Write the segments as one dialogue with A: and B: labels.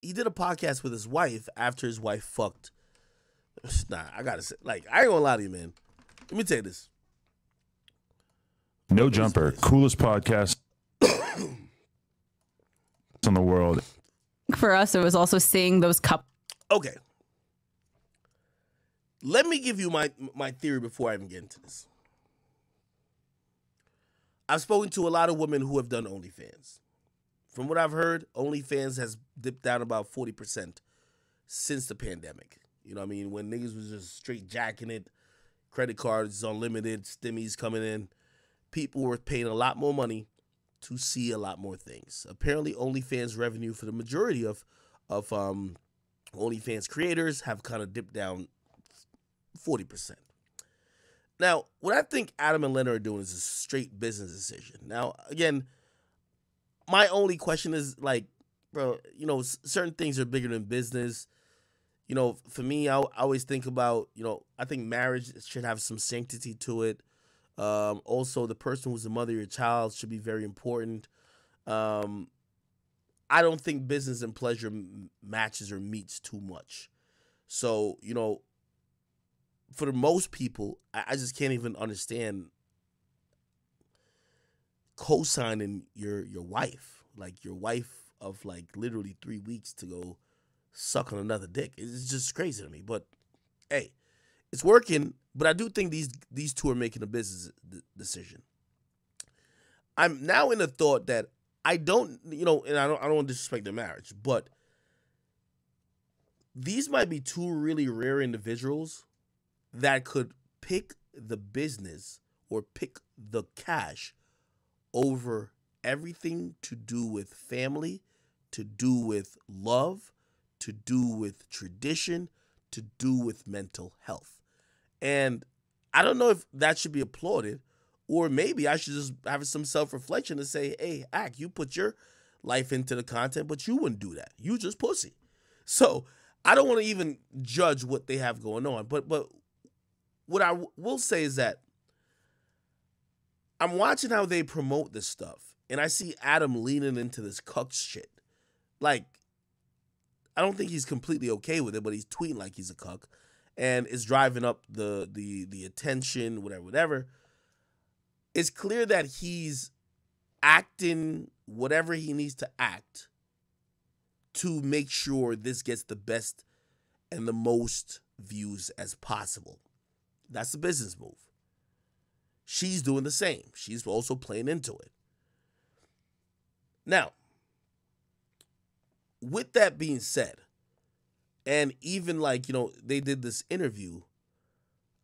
A: he did a podcast with his wife after his wife fucked. Nah, I gotta say, like, I ain't gonna lie to you, man. Let me tell you this.
B: No Jumper, coolest podcast in the world.
C: For us, it was also seeing those couples.
A: Okay. Let me give you my theory before I even get into this. I've spoken to a lot of women who have done OnlyFans. From what I've heard, OnlyFans has dipped down about 40% since the pandemic. You know what I mean? When niggas was just straight jacking it, credit cards unlimited, stimmies coming in, people were paying a lot more money to see a lot more things. Apparently, OnlyFans revenue for the majority of OnlyFans creators have kind of dipped down 40%. Now, what I think Adam and Lena are doing is a straight business decision. Now, again, my only question is, like, bro, you know, certain things are bigger than business. You know, for me, I always think about, you know, I think marriage should have some sanctity to it. Also, the person who's the mother of your child should be very important. I don't think business and pleasure matches or meets too much. So, you know, for the most people, I just can't even understand co-signing your wife. Like, your wife of, like, literally 3 weeks to go suck on another dick. It's just crazy to me. But, hey, it's working. But I do think these two are making a business decision. I'm now in the thought that I don't, you know, and I don't want to disrespect their marriage, but these might be two really rare individuals that could pick the business or pick the cash over everything to do with family, to do with love, to do with tradition, to do with mental health. And I don't know if that should be applauded, or maybe I should just have some self-reflection and say, hey, Ak, you put your life into the content, but you wouldn't do that. You just pussy. So I don't want to even judge what they have going on. But what I will say is that I'm watching how they promote this stuff, and I see Adam leaning into this cuck shit. Like, I don't think he's completely okay with it, but he's tweeting like he's a cuck. And it's driving up the attention, whatever. It's clear that he's acting whatever he needs to act to make sure this gets the best and the most views as possible. That's a business move. She's doing the same. She's also playing into it. Now, with that being said, and even, like, you know, they did this interview.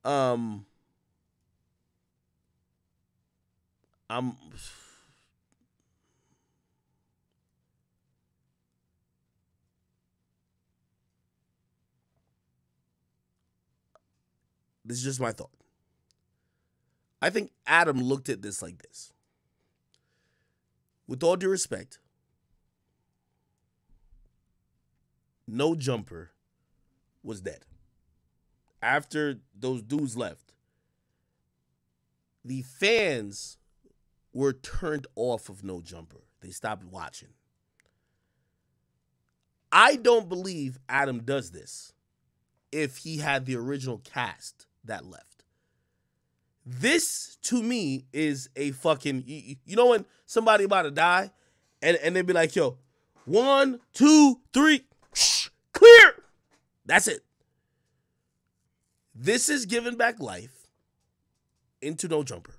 A: This is just my thought. I think Adam looked at this like this. With all due respect, No Jumper was dead. After those dudes left, the fans were turned off of No Jumper. They stopped watching. I don't believe Adam does this if he had the original cast that left. This, to me, is a fucking... You know when somebody about to die, and they be like, yo, 1, 2, 3, clear! That's it. This is giving back life into No Jumper.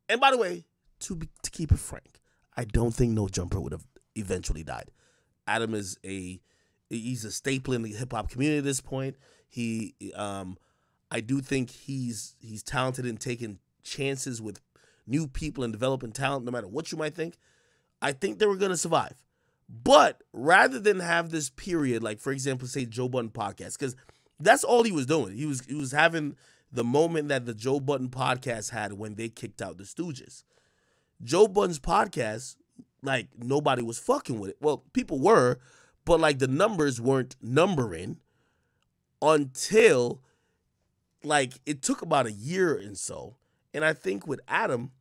A: And by the way, to keep it frank, I don't think No Jumper would have eventually died. Adam is he's a staple in the hip hop community at this point. I do think he's talented in taking chances with new people and developing talent, no matter what you might think. I think they were going to survive. But rather than have this period, like, for example, say Joe Budden podcast, because that's all he was doing. He was having the moment that the Joe Budden podcast had when they kicked out the Stooges. Joe Budden's podcast, like, nobody was fucking with it. Well, people were, but, like, the numbers weren't numbering until, like, it took about a year and so. And I think with Adam,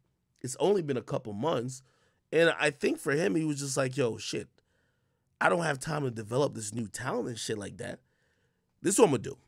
A: it's only been a couple months. And I think for him, he was just like, yo, shit, I don't have time to develop this new talent and shit like that. This is what I'm gonna do.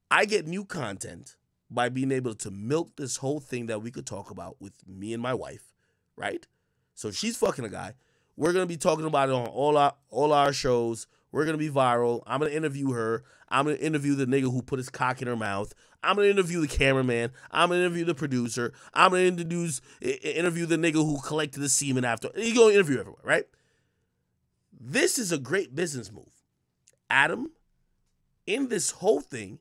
A: I get new content by being able to milk this whole thing that we could talk about with me and my wife, right? So she's fucking a guy. We're gonna be talking about it on all our shows. We're gonna be viral. I'm gonna interview her. I'm gonna interview the nigga who put his cock in her mouth. I'm gonna interview the cameraman. I'm gonna interview the producer. I'm gonna interview the nigga who collected the semen after. You go interview everyone, right? This is a great business move. Adam, in this whole thing,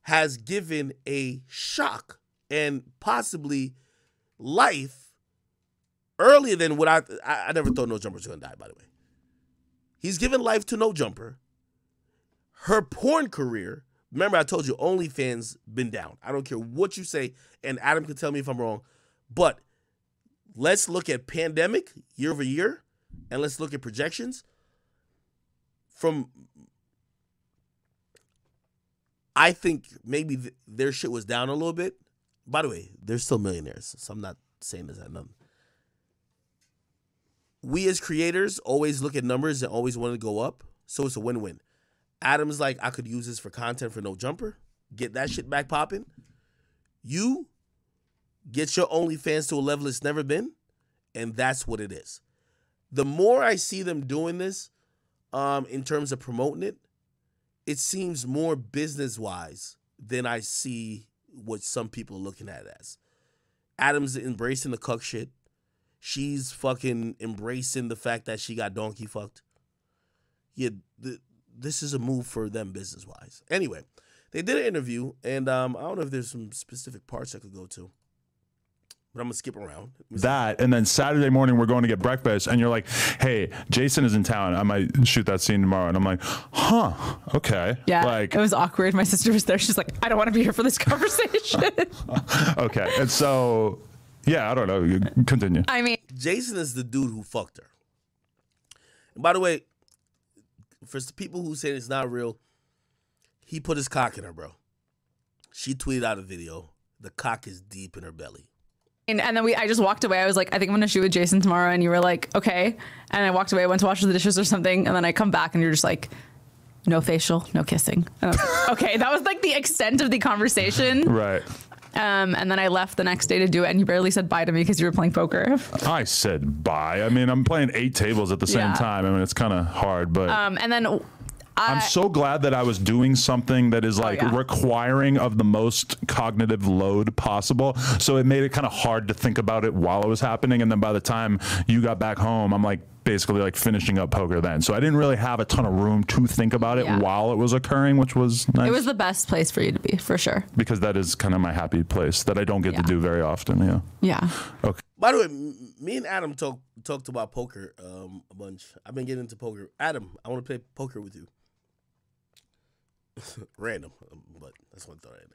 A: has given a shock and possibly life earlier than what I never thought No Jumper was gonna die, by the way. He's given life to No Jumper. Her porn career, remember I told you OnlyFans been down. I don't care what you say, and Adam can tell me if I'm wrong, but let's look at pandemic year over year, and let's look at projections. I think maybe their shit was down a little bit. By the way, they're still millionaires, so I'm not saying this at nothing. We as creators always look at numbers and always want to go up, so it's a win-win. Adam's like, I could use this for content for No Jumper, get that shit back popping. You get your OnlyFans to a level it's never been, and that's what it is. The more I see them doing this, in terms of promoting it, it seems more business-wise than I see what some people are looking at it as. Adam's embracing the cuck shit. She's fucking embracing the fact that she got donkey fucked. Yeah, this is a move for them business-wise. Anyway, they did an interview, and I don't know if there's some specific parts I could go to, but I'm going to skip around.
B: That, and then Saturday morning we're going to get breakfast, and you're like, hey, Jason is in town. I might shoot that scene tomorrow. And I'm like, huh, okay.
C: Yeah,
B: like,
C: it was awkward. My sister was there. She's like, I don't want to be here for this conversation.
B: okay, and so, yeah, I don't know. You continue.
C: I mean,
A: Jason is the dude who fucked her. And by the way, for people who say it's not real, he put his cock in her, bro. She tweeted out a video. The cock is deep in her belly.
C: and then I just walked away. I was like, I think I'm going to shoot with Jason tomorrow. And you were like, okay. And I walked away. I went to wash the dishes or something. And then I come back and you're just like, no facial, no kissing. And I was like, okay. That was like the extent of the conversation.
B: Right.
C: And then I left the next day to do it. And you barely said bye to me because you were playing poker.
B: I said bye. I mean, I'm playing 8 tables at the same time. I mean, it's kind of hard, but.
C: And then
B: I'm so glad that I was doing something that is like requiring of the most cognitive load possible. So it made it kind of hard to think about it while it was happening. And then by the time you got back home, I'm like basically like finishing up poker then. So I didn't really have a ton of room to think about it while it was occurring, which was nice. It
C: was the best place for you to be, for sure.
B: Because that is kind of my happy place that I don't get to do very often. Yeah.
C: Yeah.
B: Okay.
A: By the way, me and Adam talked about poker a bunch. I've been getting into poker. Adam, I want to play poker with you. Random, but that's one thought right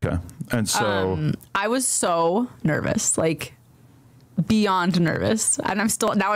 A: there.
B: Okay. And so
C: I was so nervous, like beyond nervous. And I'm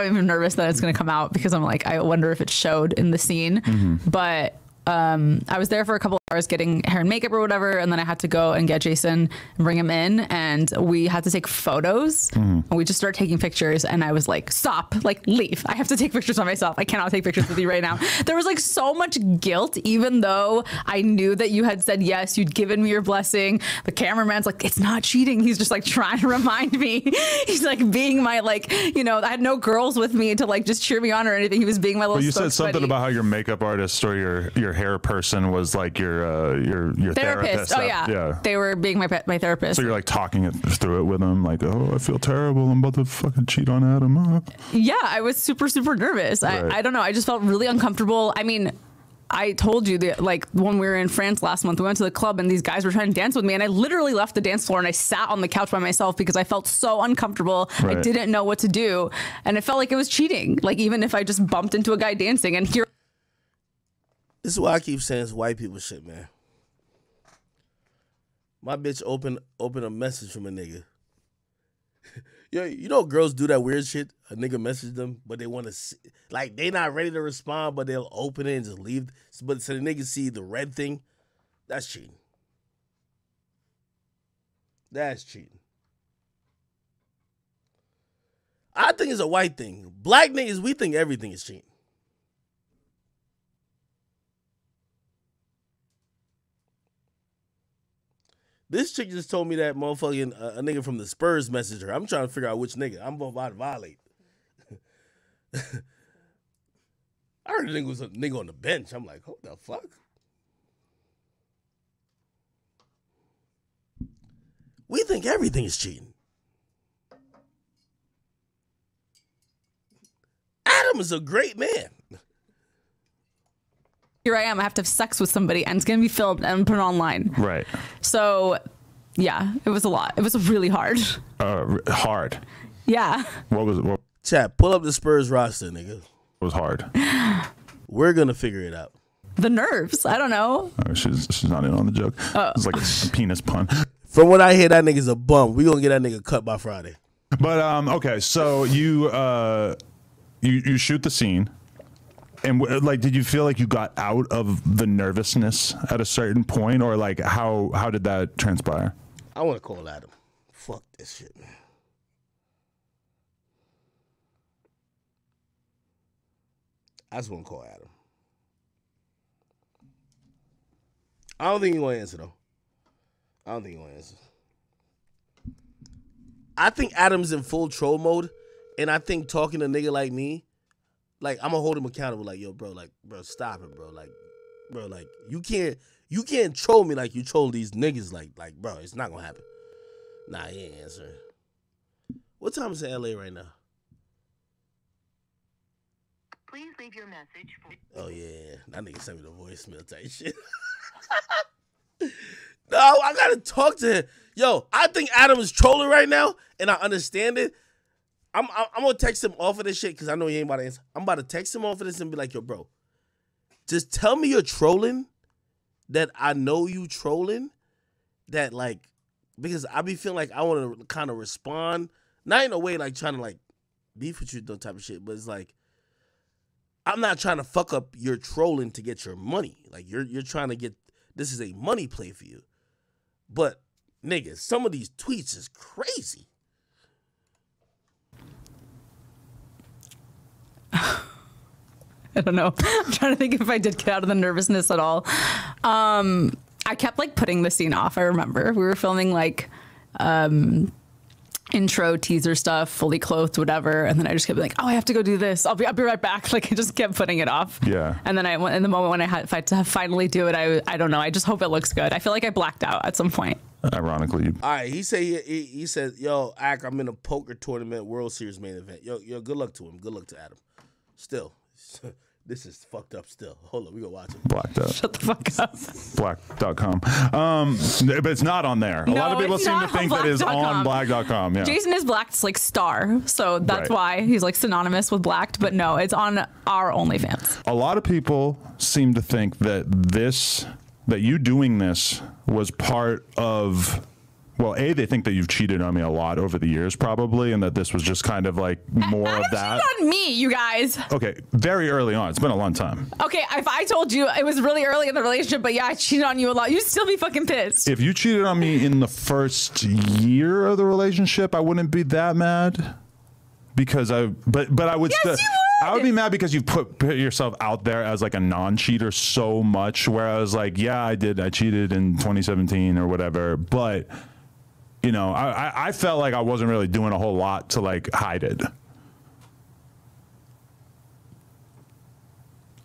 C: even nervous that it's going to come out because I'm like, I wonder if it showed in the scene. But I was there for a couple hours getting hair and makeup or whatever, and then I had to go and get Jason and bring him in, and we had to take photos. And we just started taking pictures, and I was like, stop, like leave. I have to take pictures of myself. I cannot take pictures with you right now. There was like so much guilt, even though I knew that you had said yes, you'd given me your blessing. The cameraman's like, it's not cheating. He's just like trying to remind me. He's like being my like, you know, I had no girls with me to like just cheer me on or anything. He was being my little.
B: But you said something about how your makeup artist or your hair person was like your therapist.
C: Oh yeah, they were being my therapist.
B: So you're like talking it through it with them, like, oh, I feel terrible. I'm about to fucking cheat on Adam.
C: Yeah, I was super nervous. Right. I don't know. I just felt really uncomfortable. I mean, I told you that like when we were in France last month, we went to the club and these guys were trying to dance with me, and I literally left the dance floor and I sat on the couch by myself because I felt so uncomfortable. Right. I didn't know what to do, and it felt like it was cheating. Like even if I just bumped into a guy dancing, and here.
A: This is why I keep saying it's white people shit, man. My bitch open a message from a nigga. Yo, you know girls do that weird shit? A nigga message them, but they want to see, like they not ready to respond, but they'll open it and just leave. But so the nigga see the red thing, that's cheating. That's cheating. I think it's a white thing. Black niggas, we think everything is cheating. This chick just told me that motherfucking a nigga from the Spurs messaged her. I'm trying to figure out which nigga. I'm about to violate. I heard a nigga was a nigga on the bench. I'm like, what the fuck? We think everything is cheating. Adam is a great man.
C: Here I am. I have to have sex with somebody, and it's gonna be filmed and put online.
B: Right.
C: So, yeah, it was a lot. It was really hard.
B: Hard.
C: Yeah.
B: What was it? What
A: Chat, pull up the Spurs roster, nigga.
B: was hard?
A: We're gonna figure it out.
C: The nerves. I don't know.
B: Oh, she's not in on the joke. It's like a penis pun.
A: From what I hear, that nigga's a bum. We gonna get that nigga cut by Friday.
B: But okay, so you shoot the scene. And like, did you feel like you got out of the nervousness at a certain point, or like how did that transpire?
A: I want to call Adam. Fuck this shit, man. I just want to call Adam. I don't think he's going to answer, though. I don't think he's going to answer. I think Adam's in full troll mode, and I think talking to a nigga like me, like, I'm gonna hold him accountable. Like, yo, bro, stop it, bro. Like, you can't troll me like you troll these niggas. Like, bro, it's not gonna happen. Nah, he ain't answering. What time is it in LA right now?
D: Please leave your message for...
A: Oh, yeah. That nigga sent me the voicemail type shit. No, I gotta talk to him. Yo, I think Adam is trolling right now, and I understand it. I'm gonna text him off of this shit because I know he ain't about to answer. I'm about to text him off of this and be like, yo, bro, just tell me you're trolling, that I know you trolling, that like, because I be feeling like I want to kind of respond, not in a way like trying to like beef with you, that type of shit, but it's like, I'm not trying to fuck up your trolling to get your money. Like, you're trying to get, this is a money play for you. But, nigga, some of these tweets is crazy.
C: I don't know. I'm trying to think if I did get out of the nervousness at all. I kept like putting the scene off. I remember we were filming like intro teaser stuff, fully clothed, whatever, and then I just kept like, oh, I have to go do this. I'll be right back. Like, I just kept putting it off.
B: Yeah.
C: And then in the moment when I had to finally do it, I don't know. I just hope it looks good. I feel like I blacked out at some point.
B: Ironically.
A: All right, he said, yo, Ak, I'm in a poker tournament, World Series main event. Yo, good luck to him. Good luck to Adam. Still, this is fucked up still. Hold on, we gonna watch it.
B: Blacked out.
C: Shut the fuck up.
B: Black.com. But it's not on there. A lot of people seem to think that it's on black.com. Yeah.
C: Jason is Blacked's like star, so that's why he's like synonymous with Blacked, but no, it's on our OnlyFans.
B: A lot of people seem to think that that you doing this was part of, well, they think that you've cheated on me a lot over the years, probably, and that this was just kind of like more of that.
C: Cheated on me, you guys.
B: Okay, very early on. It's been a long time.
C: Okay, if I told you it was really early in the relationship, but yeah, I cheated on you a lot, you'd still be fucking pissed.
B: If you cheated on me in the first year of the relationship, I wouldn't be that mad. Because but I would still. I would be mad because you put yourself out there as like a non-cheater so much, where I was like, yeah, I cheated in 2017 or whatever, but you know, I felt like I wasn't really doing a whole lot to like hide it.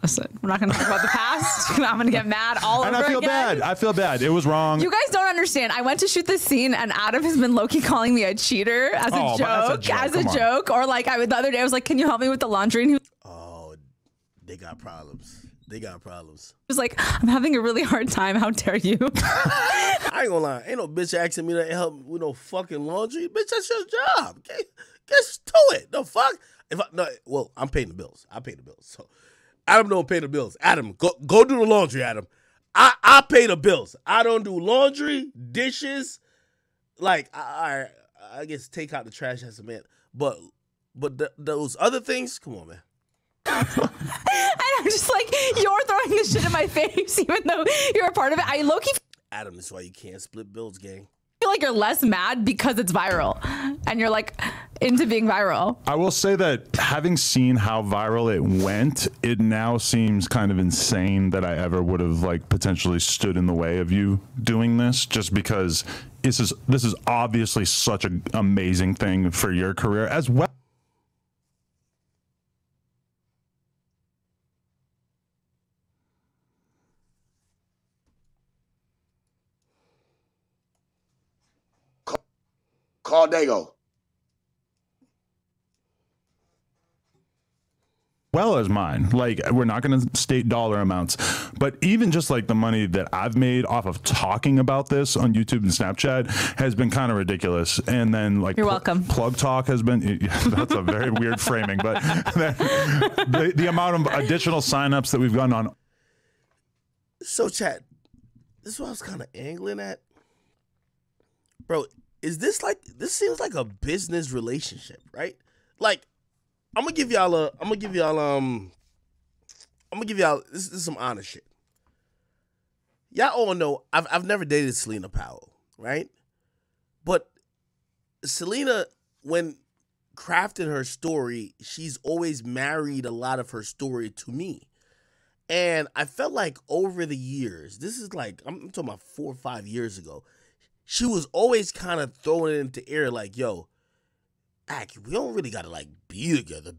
C: Listen, we're not going to talk about the past. I'm going to get mad all over again.
B: And I feel bad. I feel bad. It was wrong.
C: You guys don't understand. I went to shoot this scene, and Adam has been low-key calling me a cheater as a joke. Or like the other day, I was like, "Can you help me with the laundry?" And he
A: was, they got problems. They got problems.
C: He was like, "I'm having a really hard time. How dare you?"
A: I ain't gonna lie. Ain't no bitch asking me to help with no fucking laundry. Bitch, that's your job. Okay? Get to it. The fuck? I'm paying the bills. I pay the bills. So Adam don't pay the bills. Adam, go do the laundry, Adam. I pay the bills. I don't do laundry, dishes. Like, I guess take out the trash as a man. But those other things, come on, man.
C: And I'm just like, you're throwing this shit in my face, even though you're a part of it. I low-key
A: Adam, that's why you can't split bills, gang.
C: feel like you're less mad because it's viral and you're like into being viral.
B: I will say that having seen how viral it went, it now seems kind of insane that I ever would have like potentially stood in the way of you doing this, just because this is obviously such an amazing thing for your career as well.
A: Call Dago.
B: Well as mine. Like, we're not going to state dollar amounts, but even just like the money that I've made off of talking about this on YouTube and Snapchat has been kind of ridiculous. And then like
C: you're welcome.
B: Plug Talk has been, that's a very weird framing, but the amount of additional signups that we've gotten on.
A: So chat, this is what I was kind of angling at. Bro, is this like, this seems like a business relationship, right? Like, I'm gonna give y'all, this is some honest shit. Y'all all know, I've never dated Selena Powell, right? But Selena, when crafting her story, she's always married a lot of her story to me. And I felt like over the years, this is like, I'm talking about 4 or 5 years ago, she was always kind of throwing it into air like, yo, we don't really gotta like be together,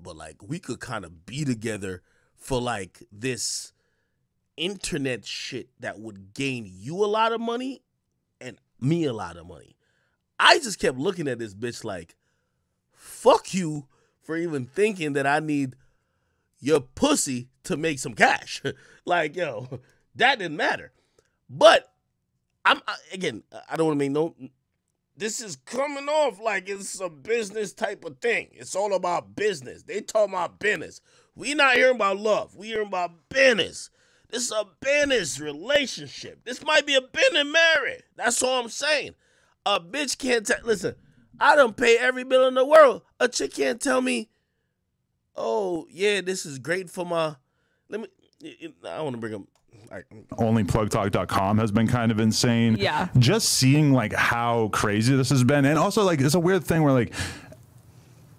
A: but like we could kind of be together for like this internet shit that would gain you a lot of money and me a lot of money. I just kept looking at this bitch like, fuck you for even thinking that I need your pussy to make some cash. Like, yo, that didn't matter. But I don't want to make no, this is coming off like it's a business type of thing. It's all about business. They talking about business. We not hearing about love. We hearing about business. This is a business relationship. This might be a business marriage. That's all I'm saying. A bitch can't listen, I done pay every bill in the world. A chick can't tell me, oh, yeah, this is great for my, I want to bring up,
B: Onlyplugtalk.com has been kind of insane.
C: Yeah.
B: Just seeing like how crazy this has been. And also like, it's a weird thing where like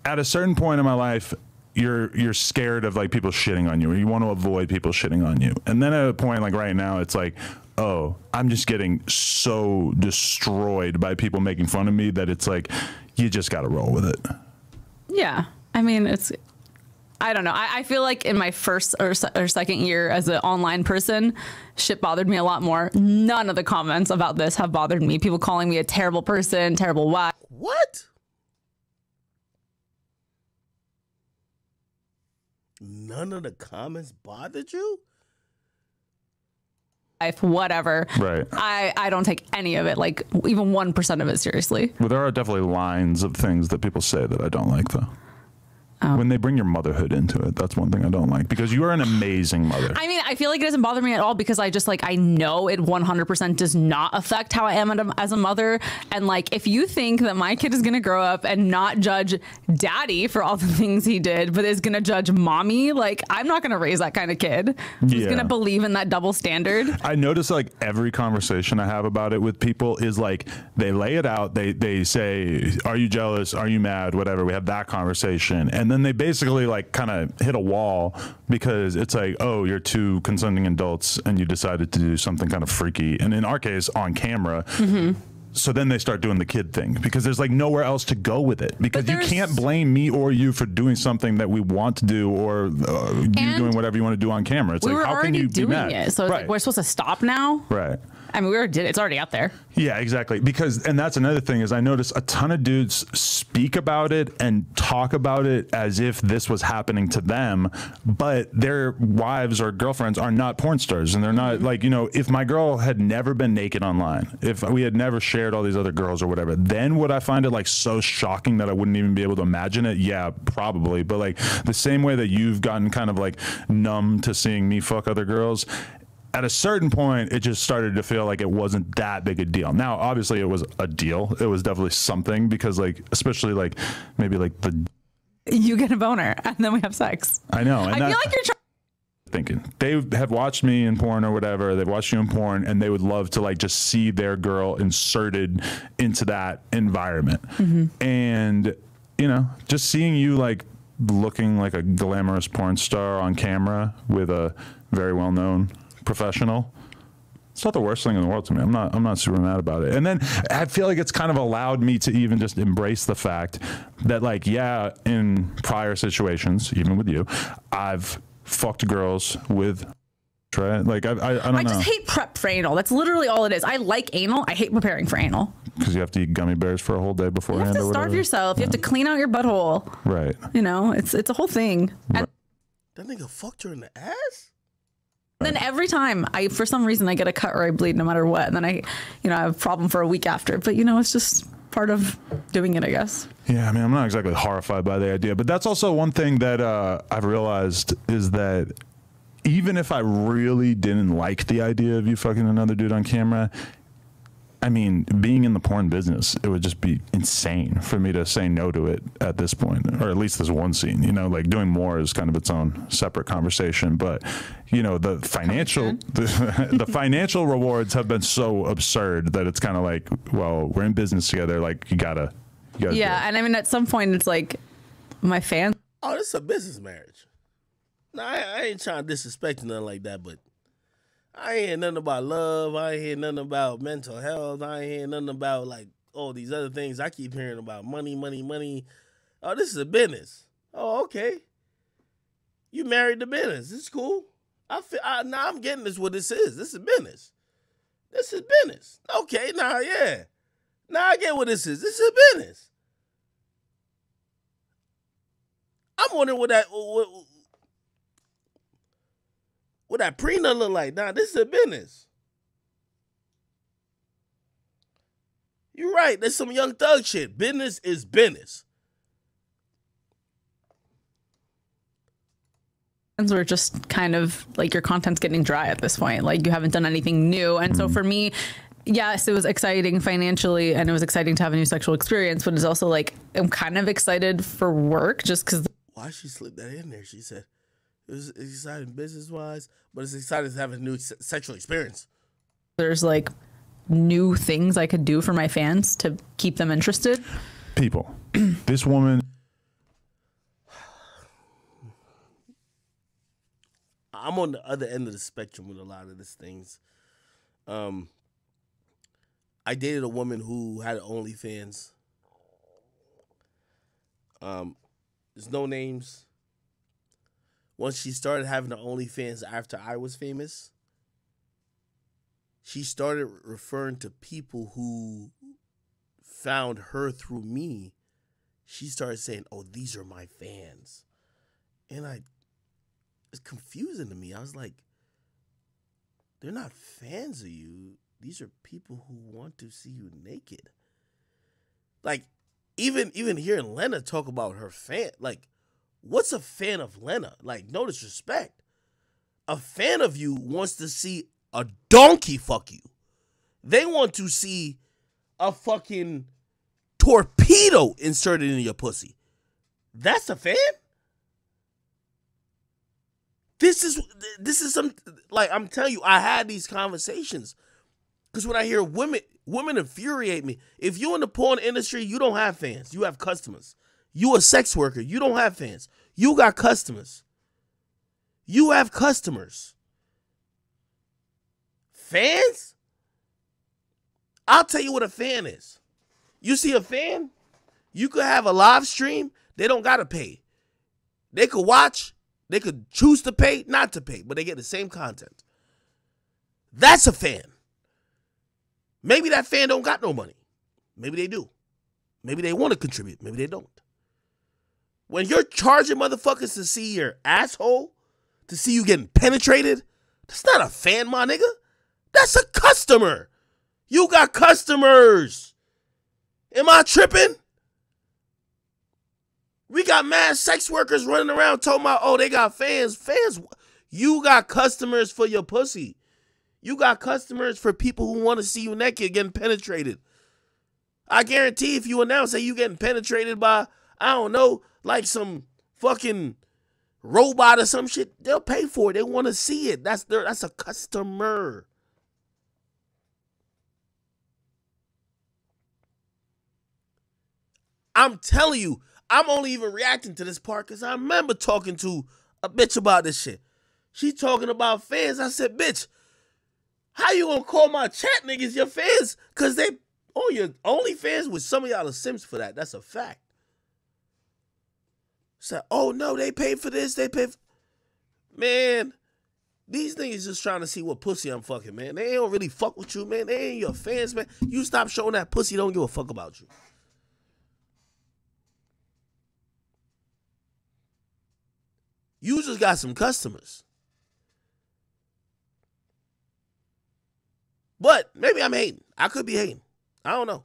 B: at a certain point in my life, you're scared of like people shitting on you, or you want to avoid people shitting on you. And then at a point like right now, it's like, oh, I'm just getting so destroyed by people making fun of me that it's like, you just got to roll with it.
C: Yeah. I mean, I don't know. I feel like in my first or second year as an online person, shit bothered me a lot more. None of the comments about this have bothered me. People calling me a terrible person, terrible wife.
A: What? None of the comments bothered you?
C: Whatever.
B: Right.
C: I don't take any of it, like even 1% of it seriously.
B: Well, there are definitely lines of things that people say that I don't like, though. When they bring your motherhood into it, that's one thing I don't like, because you are an amazing mother.
C: I mean, I feel like it doesn't bother me at all, because I just like, I know it 100% does not affect how I am as a mother. And like, if you think that my kid is going to grow up and not judge daddy for all the things he did, but is going to judge mommy, like, I'm not going to raise that kind of kid who's going to believe in that double standard.
B: I notice like every conversation I have about it with people is like, they lay it out. They say, are you jealous? Are you mad? Whatever. We have that conversation. And then they basically like kind of hit a wall, because it's like, oh, you're two consenting adults and you decided to do something kind of freaky. And in our case, on camera. Mm-hmm. So then they start doing the kid thing, because there's like nowhere else to go with it, because you can't blame me or you for doing something that we want to do, or you doing whatever you want to do on camera. It's like, how can you be mad?
C: It, so it's like, we're supposed to stop now?
B: Right.
C: I mean, we already did it. It's already out there.
B: Yeah, exactly. Because, and that's another thing, is I notice a ton of dudes speak about it and talk about it as if this was happening to them, but their wives or girlfriends are not porn stars. And they're not like, you know, if my girl had never been naked online, if we had never shared all these other girls or whatever, then would I find it like so shocking that I wouldn't even be able to imagine it? Yeah, probably. But like the same way that you've gotten kind of like numb to seeing me fuck other girls, at a certain point, it just started to feel like it wasn't that big a deal. Now, obviously, it was a deal. It was definitely something, because, like, especially, like, maybe, like,
C: you get a boner, and then we have sex.
B: I know. And
C: I feel like you're trying
B: thinking. They have watched me in porn or whatever. They've watched you in porn, and they would love to like just see their girl inserted into that environment. And you know, just seeing you like looking like a glamorous porn star on camera with a very well-known professional, it's not the worst thing in the world to me. I'm not super mad about it. And then I feel like it's kind of allowed me to even just embrace the fact that, like, yeah, in prior situations, even with you, I've fucked girls with, right? Like, I don't know.
C: I just hate prep for anal. That's literally all it is. I like anal. I hate preparing for anal.
B: Because you have to eat gummy bears for a whole day beforehand.
C: You have to starve yourself. You have to clean out your butthole.
B: Right.
C: You know, it's a whole thing.
B: Right.
A: That nigga fucked her in the ass?
C: Then every time for some reason I get a cut or I bleed no matter what. And then I have a problem for a week after. But, you know, it's just part of doing it, I guess.
B: Yeah, I mean, I'm not exactly horrified by the idea. But that's also one thing that I've realized is that even if I really didn't like the idea of you fucking another dude on camera, I mean, being in the porn business, it would just be insane for me to say no to it at this point, or at least there's one scene, you know, like doing more is kind of its own separate conversation. But, you know, the financial, the financial rewards have been so absurd that it's kind of like, well, we're in business together. Like you gotta
C: yeah. And I mean, at some point it's like my fans.
A: Oh, this is a business marriage. No, I ain't trying to disrespect nothing like that, but I ain't hear nothing about love. I ain't hear nothing about mental health. I ain't hear nothing about, like, all these other things I keep hearing about. Money, money, money. Oh, this is a business. Oh, okay. You married the business. It's cool. Now I'm getting this what this is. This is business. This is business. Okay, now, yeah. Now I get what this is. This is a business. I'm wondering what that prenup look like. Nah, this is a business. You're right. There's some young thug shit. Business is business.
C: We're just kind of like your content's getting dry at this point. Like you haven't done anything new. And so for me, yes, it was exciting financially and it was exciting to have a new sexual experience, but it's also like I'm kind of excited for work just because.
A: Why she slipped that in there? She said it was exciting business-wise, but it's exciting to have a new sexual experience.
C: There's like new things I could do for my fans to keep them interested.
B: People, this woman.
A: I'm on the other end of the spectrum with a lot of these things. I dated a woman who had OnlyFans. There's no names. Once she started having the OnlyFans after I was famous, she started referring to people who found her through me. She started saying, "Oh, these are my fans." And it's confusing to me. I was like, they're not fans of you. These are people who want to see you naked. Like, even hearing Lena talk about her fan, like, what's a fan of Lena? Like, no disrespect. A fan of you wants to see a donkey fuck you. They want to see a fucking torpedo inserted in your pussy. That's a fan? This is some, like, I'm telling you, I had these conversations. Because when I hear women infuriate me. If you're in the porn industry, you don't have fans. You have customers. You a sex worker. You don't have fans. You got customers. You have customers. Fans? I'll tell you what a fan is. You see a fan? You could have a live stream. They don't got to pay. They could watch. They could choose to pay, not to pay, but they get the same content. That's a fan. Maybe that fan don't got no money. Maybe they do. Maybe they want to contribute. Maybe they don't. When you're charging motherfuckers to see your asshole, to see you getting penetrated, that's not a fan, my nigga. That's a customer. You got customers. Am I tripping? We got mad sex workers running around talking about, oh, they got fans. Fans, you got customers for your pussy. You got customers for people who want to see you naked getting penetrated. I guarantee if you announce that you getting penetrated by, I don't know, like some fucking robot or some shit, they'll pay for it. They want to see it. That's a customer. I'm telling you, I'm only even reacting to this part because I remember talking to a bitch about this shit. She talking about fans. I said, bitch, how you gonna call my chat niggas your fans? Because they on your OnlyFans with some of y'all are Sims for that. That's a fact. Said, oh no, they paid for this. They paid for... Man, these niggas just trying to see what pussy I'm fucking, man. They don't really fuck with you, man. They ain't your fans, man. You stop showing that pussy, don't give a fuck about you. You just got some customers. But maybe I'm hating. I could be hating. I don't know.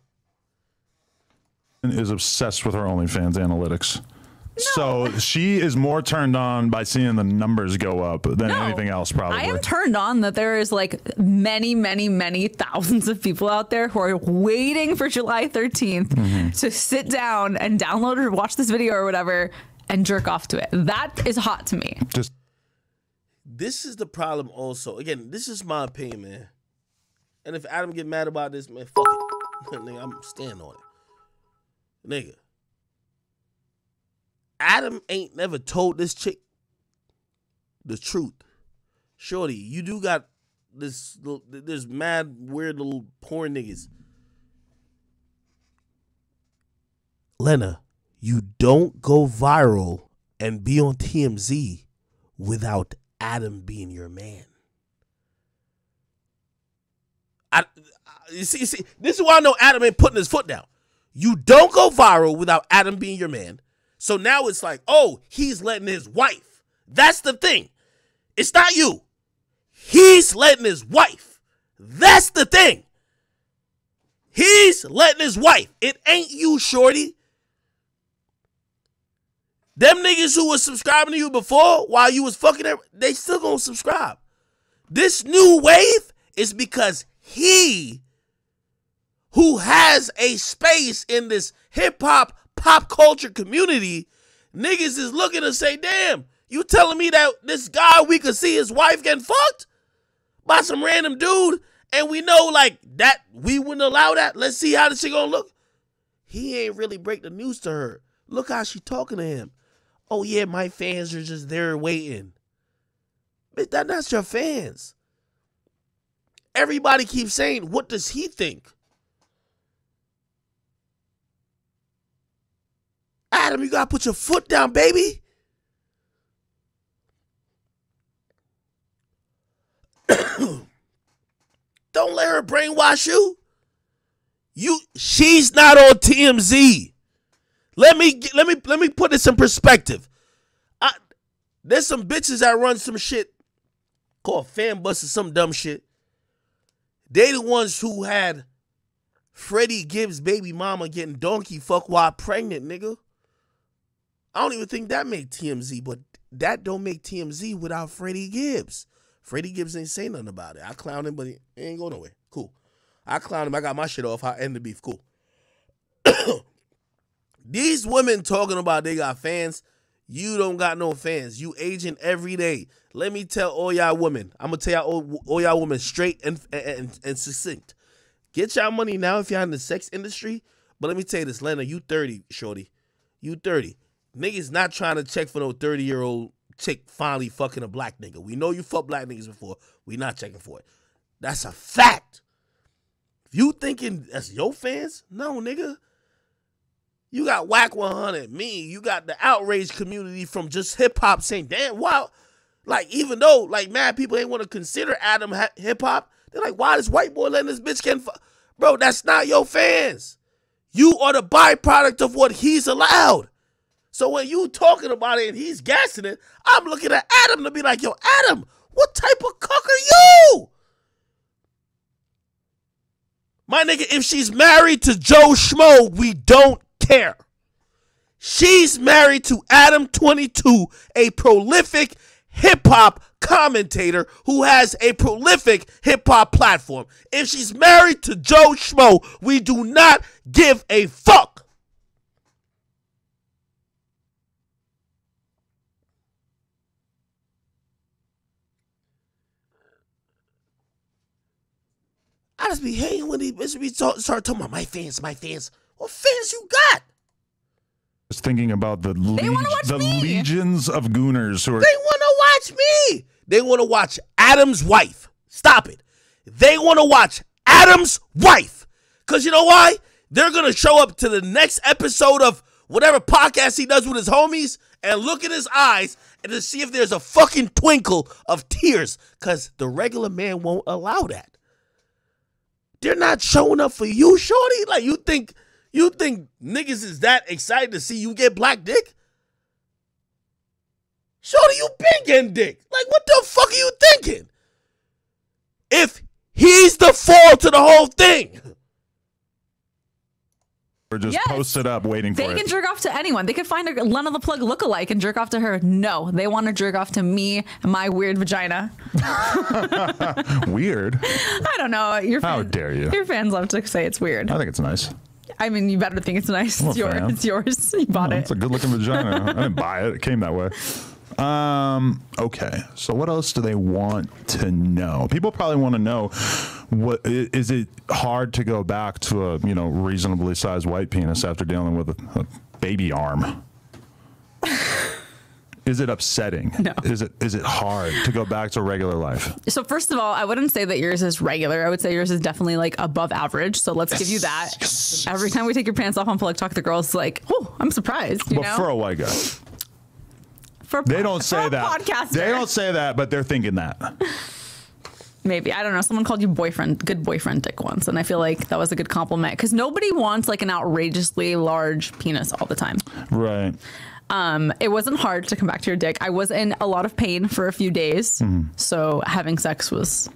B: Is obsessed with her OnlyFans analytics. No. So she is more turned on by seeing the numbers go up than anything else, probably.
C: I am turned on that there is like many, many, many thousands of people out there who are waiting for July 13th to sit down and download or watch this video or whatever and jerk off to it. That is hot to me.
A: This is the problem also. Again, this is my opinion, man. And if Adam get mad about this, man, fuck it. Nigga, I'm standing on it. Nigga. Adam ain't never told this chick the truth. Shorty, you do got this mad, weird little porn niggas. Lena, you don't go viral and be on TMZ without Adam being your man. You see, this is why I know Adam ain't putting his foot down. You don't go viral without Adam being your man. So now it's like, oh, he's letting his wife. That's the thing. It's not you. He's letting his wife. That's the thing. He's letting his wife. It ain't you, shorty. Them niggas who was subscribing to you before while you was fucking them, they still gonna subscribe. This new wave is because he, who has a space in this hip-hop pop culture community, niggas is looking to say, damn, you telling me that this guy, we could see his wife getting fucked by some random dude, and we know like that we wouldn't allow that? Let's see how this shit gonna look. He ain't really break the news to her. Look how she talking to him. Oh yeah, my fans are just there waiting. Bitch, that's your fans. Everybody keeps saying, what does he think? Adam, you gotta put your foot down, baby. Don't let her brainwash you. She's not on TMZ. Let me put this in perspective. There's some bitches that run some shit called fan bus or some dumb shit. They the ones who had Freddie Gibbs' baby mama getting donkey fucked while pregnant, nigga. I don't even think that made TMZ, but that don't make TMZ without Freddie Gibbs. Freddie Gibbs ain't say nothing about it. I clowned him, but he ain't go nowhere. Cool. I clowned him. I got my shit off. I end the beef. Cool. These women talking about they got fans. You don't got no fans. You aging every day. Let me tell all y'all women. I'm going to tell y'all all y'all women straight and succinct. Get y'all money now if y'all in the sex industry. But let me tell you this, Lena, you 30, shorty. You 30. Niggas not trying to check for no 30-year-old chick finally fucking a black nigga. We know you fucked black niggas before. We not checking for it. That's a fact. If you thinking that's your fans, no, nigga. You got Whack 100, me. You got the outrage community from just hip-hop saying, damn, wow. Like, even though, like, mad people ain't want to consider Adam hip-hop, they're like, why this white boy letting this bitch get Bro, that's not your fans. You are the byproduct of what he's allowed. So when you talking about it and he's gassing it, I'm looking at Adam to be like, yo, Adam, what type of cuck are you? My nigga, if she's married to Joe Schmo, we don't care. She's married to Adam22, a prolific hip-hop commentator who has a prolific hip-hop platform. If she's married to Joe Schmo, we do not give a fuck. guys be hating when he start talking about my fans, my fans. What fans you got?
B: Just thinking about the
C: me.
B: legions of gooners who are.
A: They want to watch me. They want to watch Adam's wife. Stop it. They want to watch Adam's wife. Because you know why? They're going to show up to the next episode of whatever podcast he does with his homies and look in his eyes and to see if there's a fucking twinkle of tears. Because the regular man won't allow that. They're not showing up for you, shorty. Like, you think niggas is that excited to see you get black dick? Shorty, you been getting dick. Like, what the fuck are you thinking? If he's the fall to the whole thing.
B: Or just post it up waiting for it.
C: They can jerk off to anyone. They could find a Lena the Plug lookalike and jerk off to her. No, they want to jerk off to me and my weird vagina.
B: Weird?
C: I don't know.
B: How dare you?
C: Your fans love to say it's weird.
B: I think it's nice.
C: I mean, you better think it's nice. It's yours. It's yours. You bought it.
B: It's a good looking vagina. I didn't buy it. It came that way. Okay. So what else do they want to know? People probably want to know, what is it hard to go back to a, reasonably sized white penis after dealing with a baby arm? Is it upsetting?
C: No.
B: Is it hard to go back to regular life?
C: So first of all, I wouldn't say that yours is regular. I would say yours is definitely like above average. So let's give you that. Yes. Every time we take your pants off on Plug Talk, the girl's like, oh, I'm surprised. You know?
B: For a white guy. They don't say that. Podcaster. They don't say that, but they're thinking that.
C: Maybe. I don't know. Someone called you good boyfriend dick once. And I feel like that was a good compliment. Because nobody wants like an outrageously large penis all the time.
B: Right.
C: It wasn't hard to come back to your dick. I was in a lot of pain for a few days. Mm-hmm. So having sex was,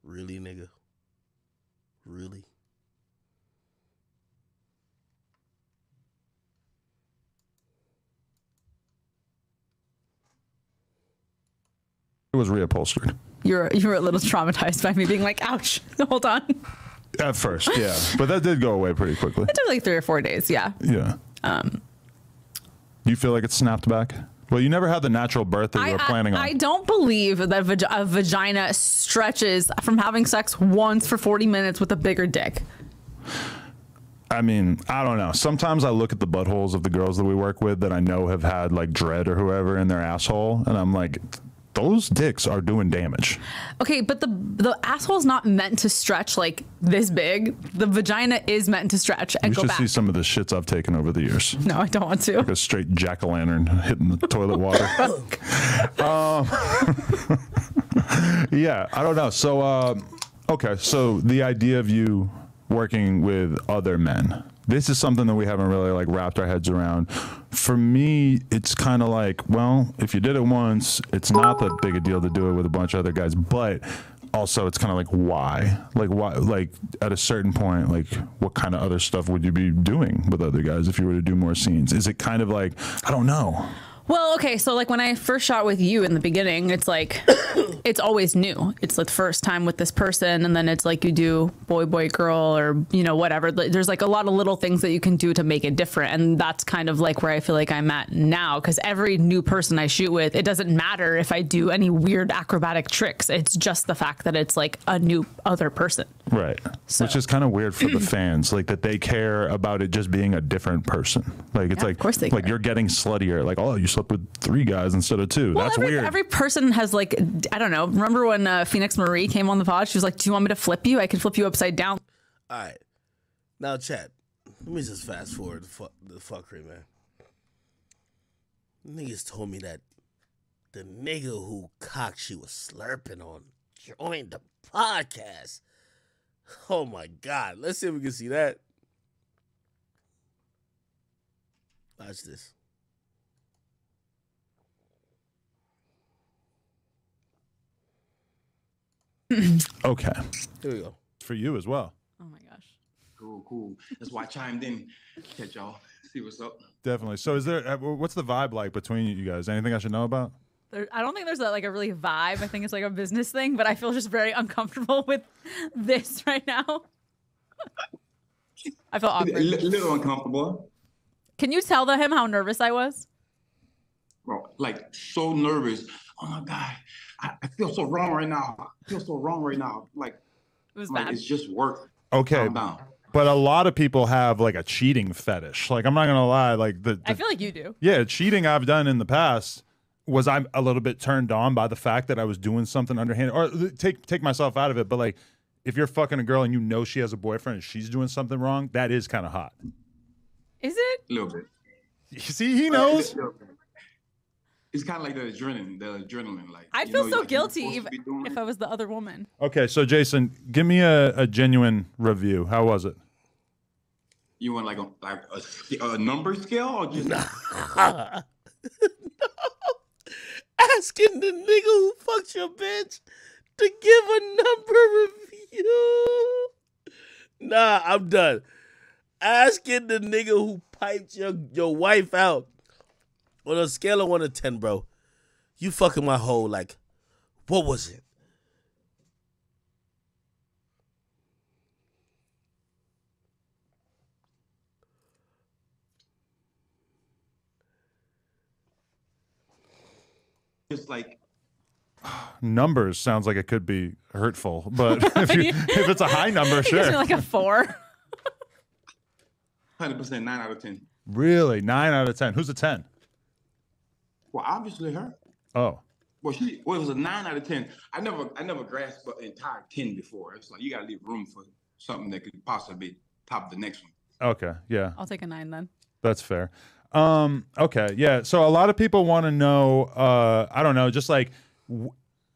A: Really, nigga? Really?
B: It was reupholstered.
C: You were a little traumatized by me being like, ouch, hold on.
B: At first, yeah. But that did go away pretty quickly.
C: It took like 3 or 4 days, yeah.
B: Yeah. You feel like it's snapped back? Well, you never had the natural birth that you were planning on.
C: I don't believe that a vagina stretches from having sex once for 40 minutes with a bigger dick.
B: I mean, I don't know. Sometimes I look at the buttholes of the girls that we work with that I know have had like dread or whoever in their asshole, and I'm like, those dicks are doing damage.
C: Okay, but the asshole's not meant to stretch like this big. The vagina is meant to stretch and go back.
B: You should see some of the shits I've taken over the years.
C: No, I don't want to.
B: Like a straight jack-o'-lantern hitting the toilet water. Yeah, I don't know. So, okay, so the idea of you working with other men, this is something that we haven't really like wrapped our heads around. For me, it's kind of like, well, if you did it once, it's not that big a deal to do it with a bunch of other guys, but also it's kind of like, why? Like at a certain point, like what kind of other stuff would you be doing with other guys if you were to do more scenes? Is it kind of like, I don't know.
C: Well, okay, so like when I first shot with you in the beginning, it's like, it's always new. It's like the first time with this person, and then it's like you do boy, boy, girl, or, whatever. There's like a lot of little things that you can do to make it different, and that's kind of like where I feel like I'm at now, because every new person I shoot with, it doesn't matter if I do any weird acrobatic tricks. It's just the fact that it's like a new other person.
B: Right. So. Which is kind of weird for the fans, like that they care about it just being a different person. Like it's like,
C: of course they care.
B: You're getting sluttier. Like, oh, you slept with 3 guys instead of 2.
C: Well,
B: that's weird.
C: Every person has like, I don't know. Remember when Phoenix Marie came on the pod? She was like, do you want me to flip you? I can flip you upside down.
A: All right. Now, chat. Let me just fast forward the fuckery, man. Niggas told me that the nigga who cock she was slurping on joined the podcast. Oh, my God. Let's see if we can see that. Watch this.
B: Okay.
A: Here we go.
B: For you as well.
C: Oh my gosh.
E: Cool. That's why I chimed in. Catch y'all. See what's up.
B: Definitely. So is there, what's the vibe like between you guys? Anything I should know about?
C: I don't think there's a really vibe. I think it's like a business thing, but I feel just very uncomfortable with this right now. I feel awkward.
E: A little uncomfortable.
C: Can you tell him how nervous I was?
E: Bro, like so nervous. Oh my God. I feel so wrong right now. Like,
C: It was
E: like
C: bad.
E: it's just work.
B: Okay.
E: Calm down.
B: But a lot of people have like a cheating fetish. Like, I'm not going to lie. Like
C: I feel like you do.
B: Yeah, cheating I've done in the past was I'm a little bit turned on by the fact that I was doing something underhand, or take myself out of it. But like, if you're fucking a girl and you know she has a boyfriend and she's doing something wrong, that is kind of hot.
C: Is it?
E: A little bit.
B: You see, he knows.
E: It's kind of like the adrenaline. Like
C: I'd feel so
E: like
C: guilty if I was the other woman.
B: Okay, so Jason, give me a genuine review. How was it?
E: You want like a number scale or just
A: No. Asking the nigga who fucked your bitch to give a number review. Nah, I'm done. Asking the nigga who piped your wife out on a scale of 1 to 10, bro. You fucking my hoe. Like, what was it?
E: just like
B: Numbers sounds like it could be hurtful, but if it's a high number,
C: It gives me
B: sure.
C: like a 4.
E: 100% 9 out of 10.
B: Really, 9 out of 10. Who's a 10?
E: Well, obviously her.
B: Oh,
E: Well, it was a 9 out of 10. I never grasped an entire 10 before. It's like you gotta leave room for something that could possibly top the next one.
B: okay, yeah.
C: I'll take a 9 then.
B: That's fair. Okay, yeah. So a lot of people want to know, I don't know, just like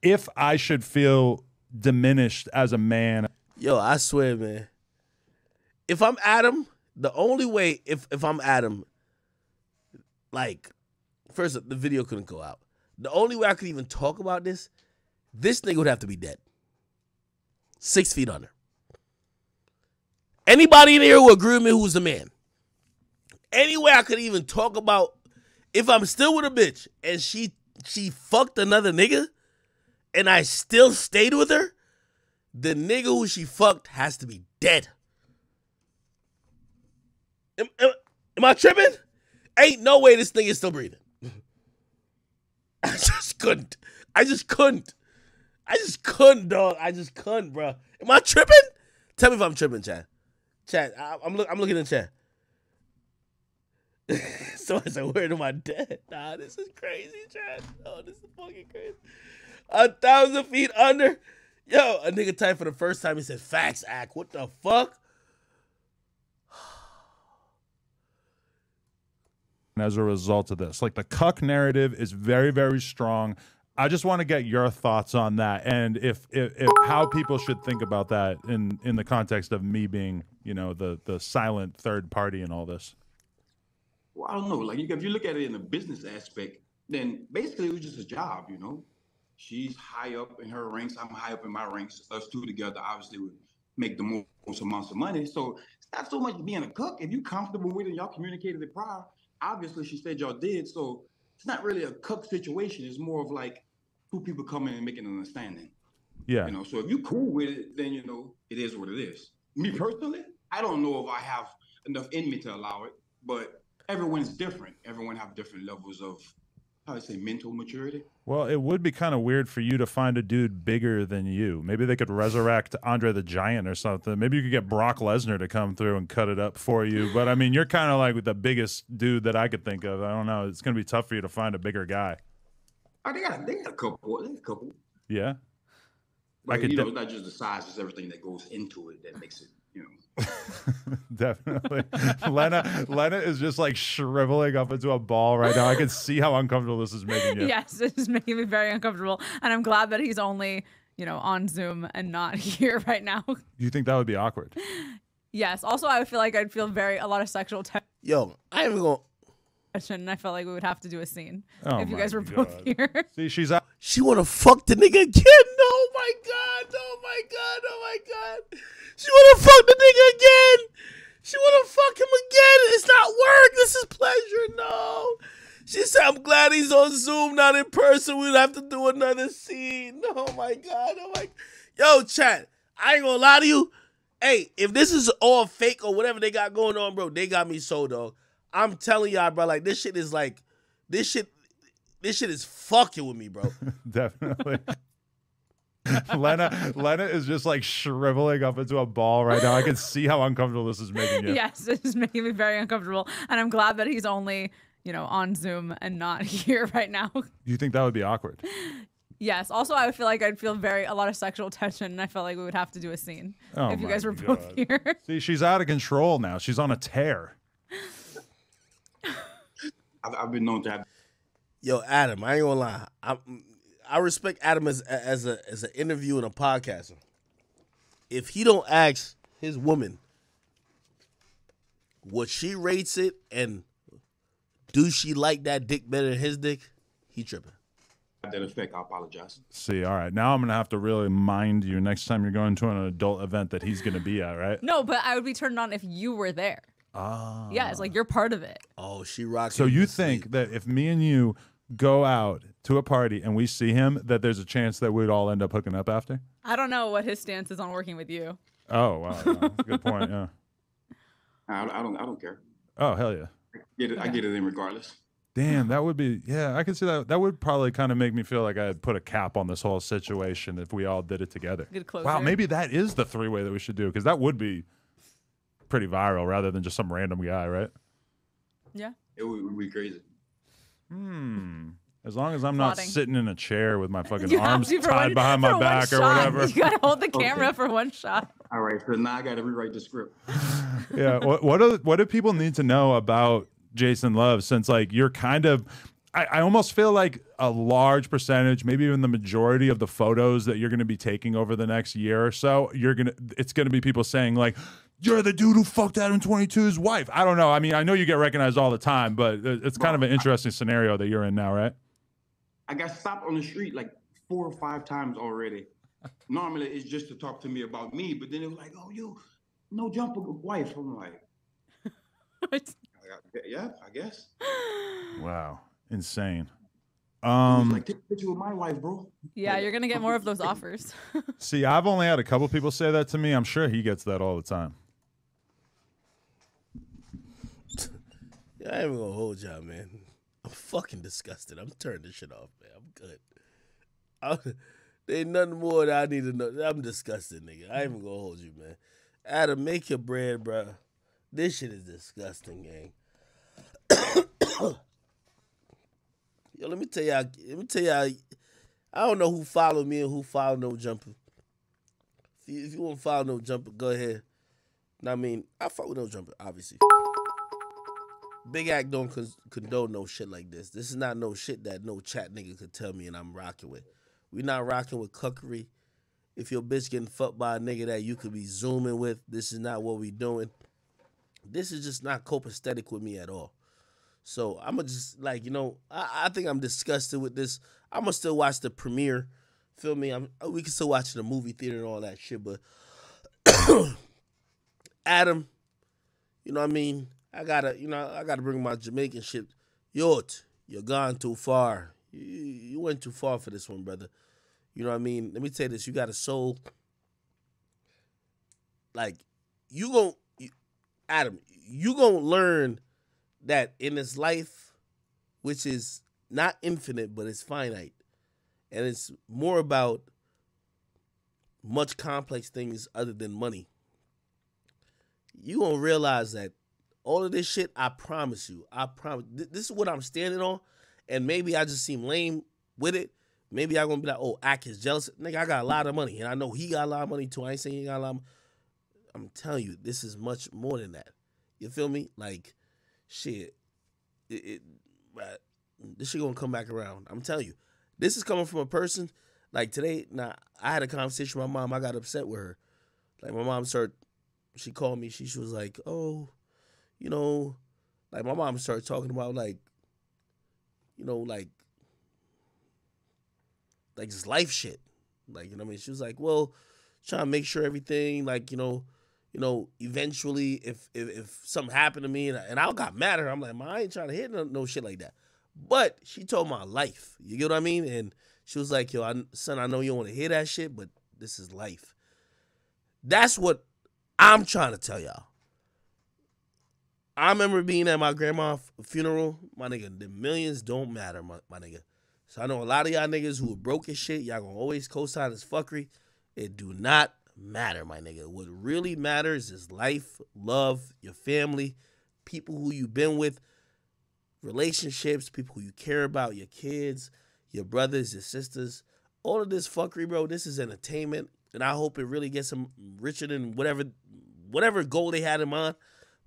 B: if I should feel diminished as a man.
A: Yo, I swear, man. If I'm Adam, the only way, if I'm Adam, like, first, the video couldn't go out. The only way I could even talk about this nigga would have to be dead. 6 feet under. Anybody in here who agree with me who's the man? Any way I could even talk about if I'm still with a bitch and she fucked another nigga and I still stayed with her, the nigga who she fucked has to be dead. Am I tripping? Ain't no way this nigga is still breathing. I just couldn't, dog. I just couldn't, bro. Am I tripping? Tell me if I'm tripping, Chad. Chad, I'm looking in the chat. So I said, where am I dead? Nah, this is crazy, Chad. Oh, this is fucking crazy. 1,000 feet under. Yo, a nigga typed for the first time. He said, facts act. What the fuck?
B: As a result of this, like the cuck narrative is very, very strong. I just want to get your thoughts on that, and if how people should think about that in the context of me being, you know, the silent third party in all this.
E: Well, I don't know. Like if you look at it in a business aspect, then basically it was just a job, you know. She's high up in her ranks. I'm high up in my ranks. Us two together obviously would make the most amounts of money. So it's not so much being a cook. If you're comfortable with it, y'all communicated it prior. Obviously, she said y'all did. So it's not really a cook situation. It's more of like two people coming and making an understanding.
B: Yeah.
E: You know, so if you're cool with it, then, you know, it is what it is. Me personally, I don't know if I have enough in me to allow it, but everyone's different. Everyone have different levels of, how do I say, mental maturity.
B: Well, it would be kind of weird for you to find a dude bigger than you. Maybe they could resurrect Andre the Giant or something. Maybe you could get Brock Lesnar to come through and cut it up for you. But I mean, you're kind of like the biggest dude that I could think of. I don't know. It's going to be tough for you to find a bigger guy.
E: Oh, they got a couple. They got a couple.
B: Yeah.
E: But, you know, it's not just the size, it's everything that goes into it that makes it, you know.
B: Definitely. Lena is just like shriveling up into a ball right now. I can see how uncomfortable this is making you.
C: Yes, it is making me very uncomfortable. And I'm glad that he's only, you know, on Zoom and not here right now.
B: You think that would be awkward?
C: Yes. Also, I would feel like I'd feel a lot of sexual
A: Yo, I ain't even gonna.
C: tension. I felt like we would have to do a scene if you
B: my
C: guys were
B: God.
C: both here.
B: See, she's out.
A: She wanna fuck the nigga again? Oh my god! Oh my God, oh my God. She wanna fuck the nigga again. She wanna fuck him again. It's not work. This is pleasure. No. She said, I'm glad he's on Zoom, not in person. We'd have to do another scene. Oh my God. Oh my. Yo, chat. I ain't gonna lie to you. Hey, if this is all fake or whatever they got going on, bro, they got me so, dog. I'm telling y'all, bro, like this shit is fucking with me, bro.
B: Definitely. Lena is just like shriveling up into a ball right now. I can see how uncomfortable this is making you.
C: Yes, it is making me very uncomfortable. And I'm glad that he's only, on Zoom and not here right now.
B: You think that would be awkward?
C: Yes. Also, I would feel like I'd feel a lot of sexual tension, and I felt like we would have to do a scene if you guys were both here.
B: See, she's out of control now. She's on a tear.
E: I've been known to have.
A: Yo, Adam, I ain't gonna lie. I respect Adam as an interviewer and a podcaster. If he don't ask his woman what she rates it and do she like that dick better than his dick, he tripping.
E: That effect, I apologize.
B: See, all right. Now I'm going to have to really mind you next time you're going to an adult event that he's going to be at, right?
C: No, but I would be turned on if you were there.
B: Ah.
C: Yeah, it's like you're part of it.
A: Oh, she rocks.
B: So you think that if me and you go out to a party and we see him, that there's a chance that we'd all end up hooking up after?
C: I don't know what his stance is on working with you.
B: Oh, wow. Yeah. Good point, yeah.
E: I don't care.
B: Oh, hell yeah.
E: I get it in regardless.
B: Damn, that would be, yeah, I can see that. That would probably kind of make me feel like I had put a cap on this whole situation if we all did it together.
C: Good closure.
B: Wow, maybe that is the three-way that we should do, because that would be pretty viral rather than just some random guy, right?
C: Yeah.
E: It would be crazy.
B: As long as I'm not sitting in a chair with my fucking
C: You
B: arms tied behind my back or whatever.
C: You gotta hold the camera for one shot.
E: All right, so now I gotta rewrite the script.
B: Yeah. What do people need to know about Jason Love, since like you're kind of, I almost feel like a large percentage, maybe even the majority of the photos that you're going to be taking over the next year or so, it's going to be people saying like, you're the dude who fucked Adam22's wife. I don't know. I mean, I know you get recognized all the time, but it's kind of an interesting scenario that you're in now, right?
E: I got stopped on the street like 4 or 5 times already. Normally it's just to talk to me about me, but then it was like, oh, you no jumper wife. I'm like, yeah, I guess.
B: Wow. Insane.
E: Like, take a picture with my wife, bro.
C: Yeah, you're gonna get more of those offers.
B: See, I've only had a couple people say that to me. I'm sure he gets that all the time.
A: Yeah, I ain't even gonna hold y'all, man. I'm fucking disgusted. I'm turning this shit off, man. I'm good. There ain't nothing more that I need to know. I'm disgusted, nigga. I ain't even gonna hold you, man. Adam, make your bread, bro. This shit is disgusting, gang. Yo, let me tell y'all. I don't know who followed me and who followed No Jumper. If you want to follow No Jumper, go ahead. I mean, I fuck with No Jumper, obviously. Big Act don't condone no shit like this. This is not no shit that no chat nigga could tell me and I'm rocking with. We not rocking with cuckery. If your bitch getting fucked by a nigga that you could be zooming with, this is not what we doing. This is just not copacetic with me at all. So I'm going to just, like, I think I'm disgusted with this. I'm going to still watch the premiere. Feel me? We can still watch the movie theater and all that shit. But Adam, you know what I mean? I gotta bring my Jamaican shit. You're gone too far. You went too far for this one, brother. You know what I mean? Let me tell you this. You got a soul. Like, Adam, you gonna learn that in this life, which is not infinite, but it's finite, and it's more about much complex things other than money, you gonna realize that all of this shit, I promise you, this is what I'm standing on, and maybe I just seem lame with it. Maybe I'm gonna be like, oh, Ak is jealous. Nigga, I got a lot of money, and I know he got a lot of money too. I ain't saying he got a lot of money. I'm telling you, this is much more than that. You feel me? Like, shit, this shit gonna come back around. I'm telling you. This is coming from a person, like today, I had a conversation with my mom. I got upset with her. Like, my mom she called me. She was like, oh, like, my mom started talking about, like, like just life shit. Like, you know what I mean? She was like, well, trying to make sure everything, like, eventually if something happened to me and I got mad at her, I'm like, man, I ain't trying to hit no shit like that. But she told my life. You get what I mean? And she was like, yo, son, I know you don't want to hear that shit, but this is life. That's what I'm trying to tell y'all. I remember being at my grandma's funeral. My nigga, the millions don't matter, my nigga. So I know a lot of y'all niggas who are broke as shit, y'all gonna always co-sign this fuckery. It do not matter, my nigga. What really matters is life, love, your family, people who you've been with, relationships, people who you care about, your kids, your brothers, your sisters. All of this fuckery, bro, this is entertainment. And I hope it really gets them richer than whatever goal they had in mind.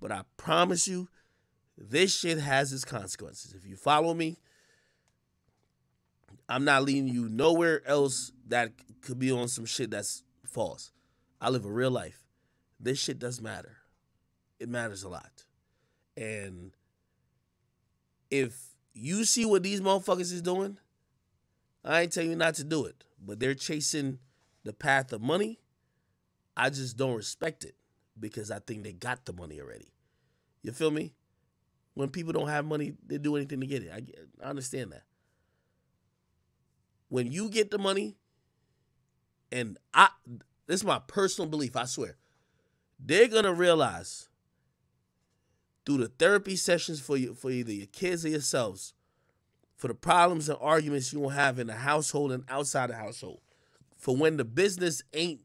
A: But I promise you, this shit has its consequences. If you follow me, I'm not leading you nowhere else that could be on some shit that's false. I live a real life. This shit does matter. It matters a lot. And if you see what these motherfuckers is doing, I ain't telling you not to do it. But they're chasing the path of money. I just don't respect it because I think they got the money already. You feel me? When people don't have money, they do anything to get it. I understand that. When you get the money, and this is my personal belief, I swear, they're going to realize through the therapy sessions for either your kids or yourselves, for the problems and arguments you will have in the household and outside the household, for when the business ain't,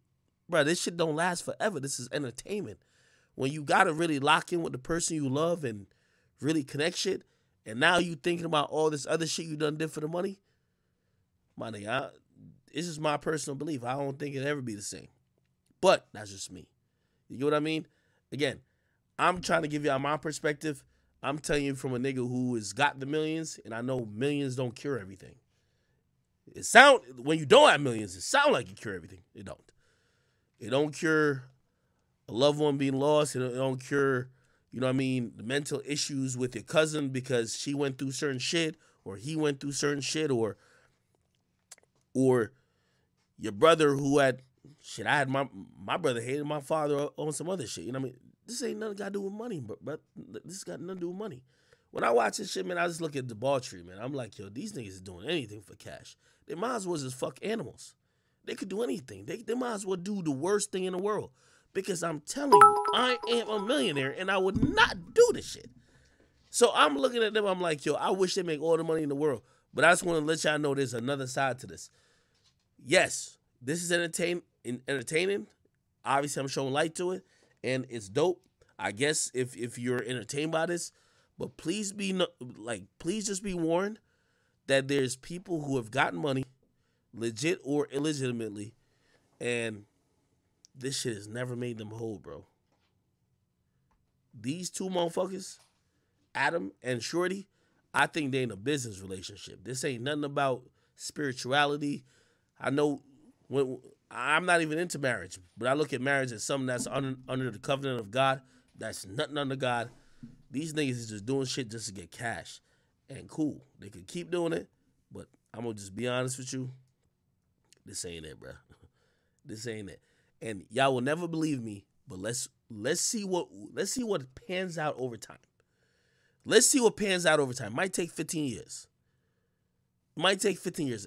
A: bro, this shit don't last forever. This is entertainment. When you got to really lock in with the person you love and really connect shit, and now you thinking about all this other shit you done did for the money, my nigga, it's just my personal belief. I don't think it'll ever be the same. But that's just me. You get what I mean? Again, I'm trying to give y'all my perspective. I'm telling you from a nigga who has got the millions, and I know millions don't cure everything. When you don't have millions, it sound like you cure everything. It don't. It don't cure a loved one being lost. It don't cure, the mental issues with your cousin because she went through certain shit, or he went through certain shit, or your brother who had shit. I had my brother hated my father on some other shit. You know what I mean? This ain't nothing got to do with money, but this got nothing to do with money. When I watch this shit, man, I just look at debauchery, man. I'm like, yo, these niggas is doing anything for cash. They might as well just fuck animals. They could do anything. They might as well do the worst thing in the world. Because I'm telling you, I am a millionaire and I would not do this shit. So I'm looking at them, I'm like, yo, I wish they make all the money in the world. But I just want to let y'all know there's another side to this. Yes, this is entertaining. Obviously, I'm showing light to it. And it's dope, I guess, if you're entertained by this. But please just be warned that there's people who have gotten money, legit or illegitimately, and this shit has never made them whole, bro. These two motherfuckers, Adam and Shorty, I think they in a business relationship. This ain't nothing about spirituality. I know I'm not even into marriage, but I look at marriage as something that's under the covenant of God. That's nothing under God. These niggas is just doing shit just to get cash. And cool. They could keep doing it, but I'm going to just be honest with you. This ain't it, bro. This ain't it. And y'all will never believe me, but let's see what pans out over time. Let's see what pans out over time. Might take 15 years.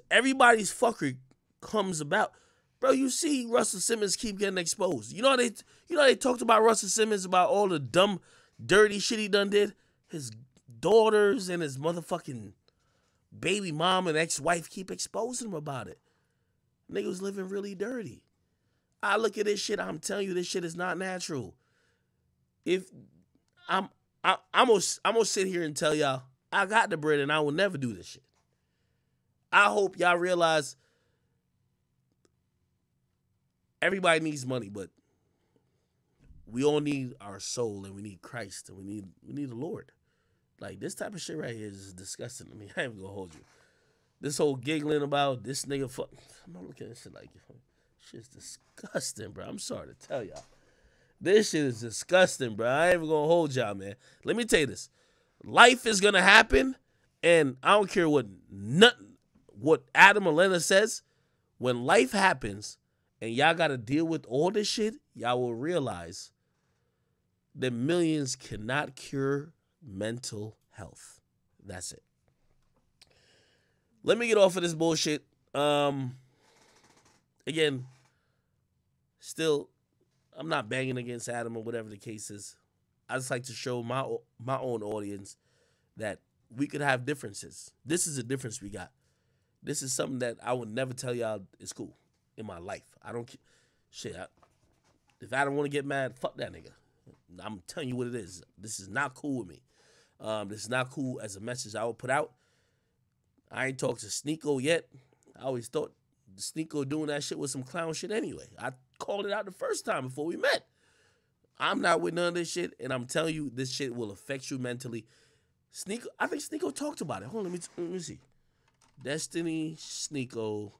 A: Everybody's fuckery comes about. Bro, you see Russell Simmons keep getting exposed. You know they talked about Russell Simmons, about all the dumb, dirty shit he done did? His daughters and his motherfucking baby mom and ex-wife keep exposing him about it. Nigga was living really dirty. I look at this shit, I'm telling you, this shit is not natural. If I'm gonna sit here and tell y'all, I got the bread and I will never do this shit. I hope y'all realize everybody needs money, but we all need our soul, and we need Christ, and we need the Lord. Like, this type of shit right here is disgusting to me. I ain't even gonna hold you. This whole giggling about this nigga fuck. I'm not looking at this shit like, shit's disgusting, bro. I'm sorry to tell y'all. This shit is disgusting, bro. I ain't even gonna hold y'all, man. Let me tell you this. Life is gonna happen, and I don't care what Adam or Lena says. When life happens, and y'all got to deal with all this shit, y'all will realize that millions cannot cure mental health. That's it. Let me get off of this bullshit. Again, still, I'm not banging against Adam or whatever the case is. I just like to show my own audience that we could have differences. This is a difference we got. This is something that I would never tell y'all is cool in my life. I don't shit. If I don't want to get mad, fuck that nigga. I'm telling you what it is. This is not cool with me. This is not cool as a message I would put out. I ain't talked to Sneeko yet. I always thought Sneeko doing that shit was some clown shit anyway. I called it out the first time before we met. I'm not with none of this shit, and I'm telling you, this shit will affect you mentally. Sneeko, I think Sneeko talked about it. Hold on, let me see. Destiny, Sneeko,